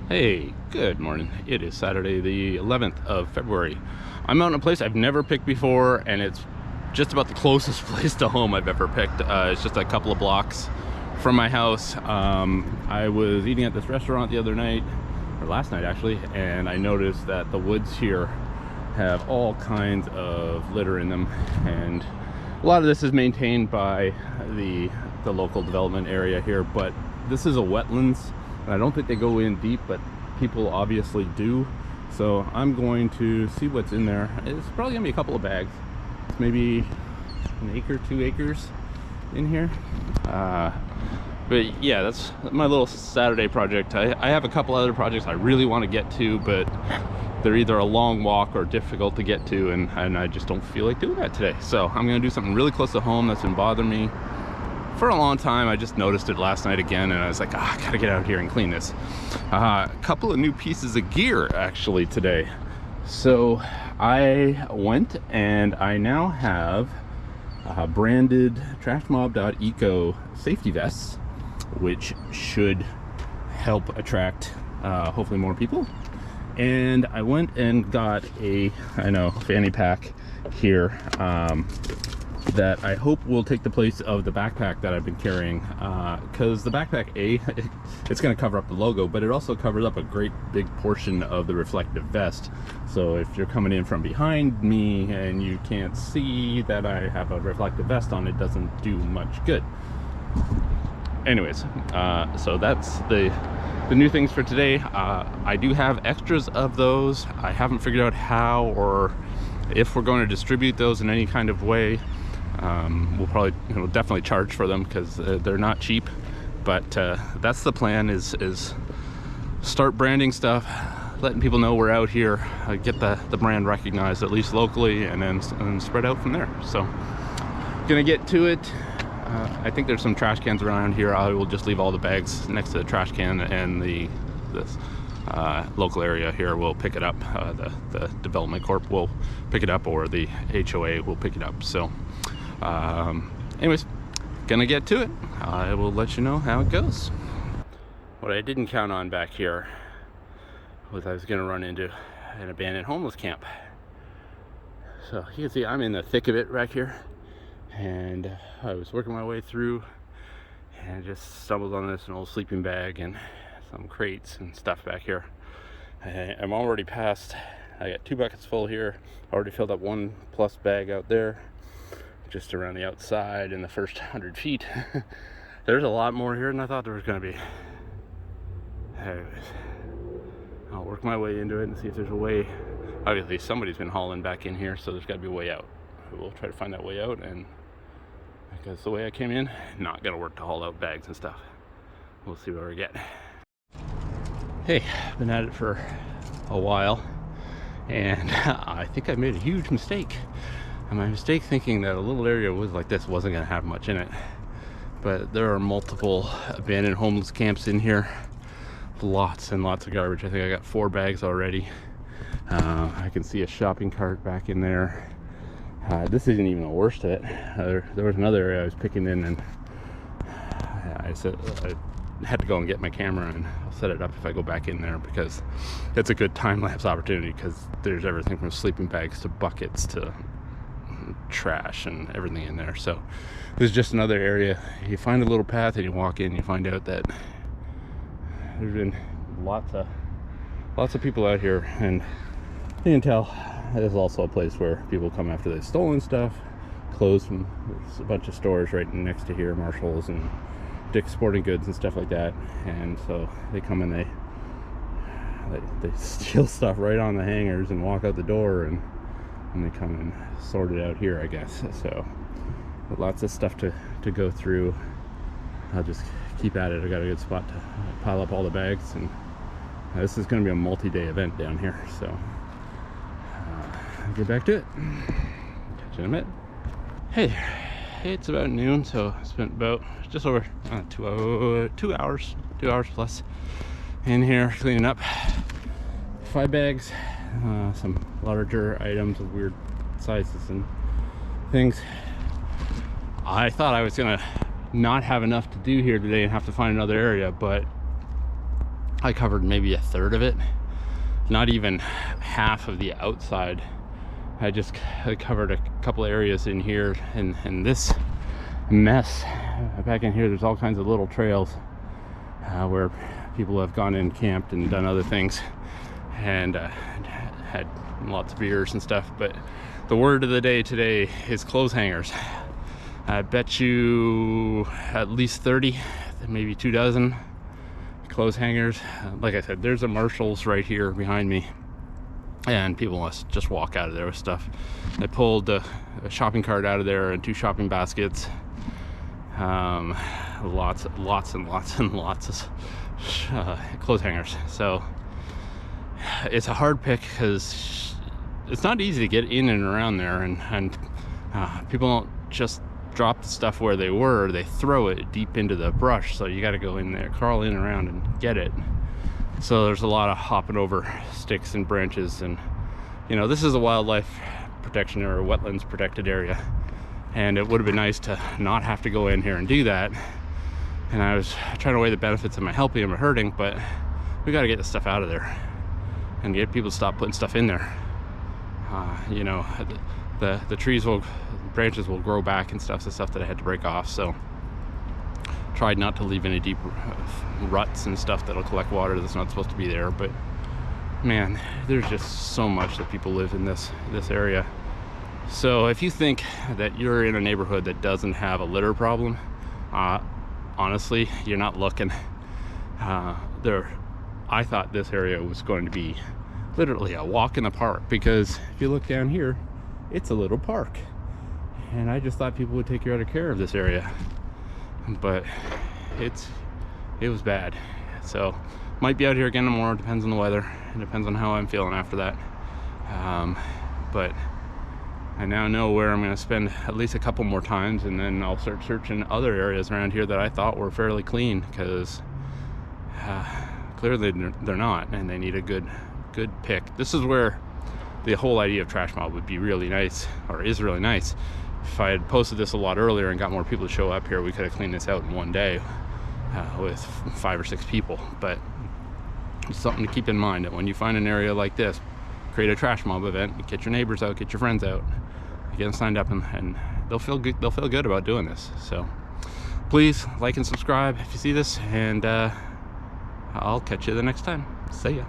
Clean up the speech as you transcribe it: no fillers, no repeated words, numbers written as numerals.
Hey, good morning. It is Saturday the 11th of February. I'm out in a place I've never picked before, and it's just about the closest place to home I've ever picked. It's just a couple of blocks from my house. I was eating at this restaurant the other night, or last night actually, and I noticed that the woods here have all kinds of litter in them, and a lot of this is maintained by the local development area here, but this is a wetlands. I don't think they go in deep, but people obviously do. So I'm going to see what's in there. It's probably gonna be a couple of bags. It's maybe an acre, 2 acres in here. But yeah, that's my little Saturday project. I have a couple other projects I really want to get to, but they're either a long walk or difficult to get to, and I just don't feel like doing that today. So I'm gonna do something really close to home that's been bothering me for a long time. I just noticed it last night again, and I was like, I gotta get out here and clean this. A couple of new pieces of gear actually today. So I went and I now have branded TrashMob.eco safety vests, which should help attract hopefully more people. And I went and got a fanny pack here that I hope will take the place of the backpack that I've been carrying, because the backpack, it's going to cover up the logo, but it also covers up a great big portion of the reflective vest. So if you're coming in from behind me and you can't see that I have a reflective vest on, it doesn't do much good. Anyways, so that's the new things for today. I do have extras of those. I haven't figured out how or if we're going to distribute those in any kind of way. We'll probably definitely charge for them because they're not cheap, but that's the plan, is start branding stuff, letting people know we're out here, get the brand recognized at least locally, and then spread out from there. So gonna get to it. I think there's some trash cans around here. I will just leave all the bags next to the trash can, and this local area here will pick it up. The development corp will pick it up, or the HOA will pick it up. So anyways, gonna get to it. I will let you know how it goes. What I didn't count on back here was I was gonna run into an abandoned homeless camp. So you can see I'm in the thick of it back here, and I was working my way through and just stumbled on this, an old sleeping bag and some crates and stuff back here. I'm already past. I got 2 buckets full here. Already filled up 1+ bag out there, just around the outside in the first 100 feet. There's a lot more here than I thought there was going to be. Anyways, I'll work my way into it and see if there's a way. Obviously somebody's been hauling back in here, so there's got to be a way out. We'll try to find that way out, and because the way I came in, not gonna work to haul out bags and stuff. We'll see where we get. Hey, been at it for a while, and I think I made a huge mistake. And my mistake thinking that a little area was like this wasn't gonna have much in it. But there are multiple abandoned homeless camps in here. Lots and lots of garbage. I think I got 4 bags already. I can see a shopping cart back in there. This isn't even the worst of it. There was another area I was picking in, and I said I had to go and get my camera, and I'll set it up if I go back in there, because it's a good time-lapse opportunity, because there's everything from sleeping bags to buckets to trash and everything in there. So there's just another area. You find a little path and you walk in, you find out that there's been lots of people out here, and you can tell there's also a place where people come after they've stolen stuff, clothes from a bunch of stores right next to here, Marshalls and Dick's Sporting Goods and stuff like that. And so they come and they steal stuff right on the hangers and walk out the door, and they come and sort it out here, I guess. So lots of stuff to go through. I'll just keep at it. I got a good spot to pile up all the bags, and this is going to be a multi-day event down here. So I'll get back to it. Catch you in a minute. Hey, it's about noon, so I spent about just over 2 hours plus in here cleaning up. 5 bags, some larger items of weird sizes and things. I thought I was gonna not have enough to do here today and have to find another area, but I covered maybe a third of it, not even half of the outside. I covered a couple areas in here, and this mess back in here, there's all kinds of little trails where people have gone and camped and done other things, and had lots of beers and stuff. But the word of the day today is clothes hangers. I bet you at least 30, maybe 2 dozen clothes hangers. Like I said, there's a Marshall's right here behind me, and people must just walk out of there with stuff. I pulled a shopping cart out of there and 2 shopping baskets. Lots and lots of clothes hangers. So it's a hard pick because it's not easy to get in and around there, and people don't just drop the stuff where they were, they throw it deep into the brush, so you got to go in there, crawl in around and get it. So there's a lot of hopping over sticks and branches, and you know, this is a wildlife protection or wetlands protected area, and it would have been nice to not have to go in here and do that. And I was trying to weigh the benefits of my helping and my hurting, but we got to get the stuff out of there and get people to stop putting stuff in there. You know, the trees branches will grow back and stuff, the stuff that I had to break off. So tried not to leave any deep ruts and stuff that'll collect water that's not supposed to be there. But man, there's just so much that people live in this area. So if you think that you're in a neighborhood that doesn't have a litter problem, honestly, you're not looking. I thought this area was going to be literally a walk in the park, because if you look down here, it's a little park, and I just thought people would take better care of this area, but it was bad. So might be out here again tomorrow, depends on the weather, it depends on how I'm feeling after that. But I now know where I'm going to spend at least a couple more times, and then I'll start searching other areas around here that I thought were fairly clean, because clearly they're not, and they need a good pick. This is where the whole idea of Trash Mob would be really nice, or is really nice. If I had posted this a lot earlier and got more people to show up here, we could have cleaned this out in one day with 5 or 6 people. But it's something to keep in mind, that when you find an area like this, create a Trash Mob event, get your neighbors out, get your friends out, get them signed up, and they'll feel good about doing this. So please like and subscribe if you see this, and I'll catch you the next time. See ya.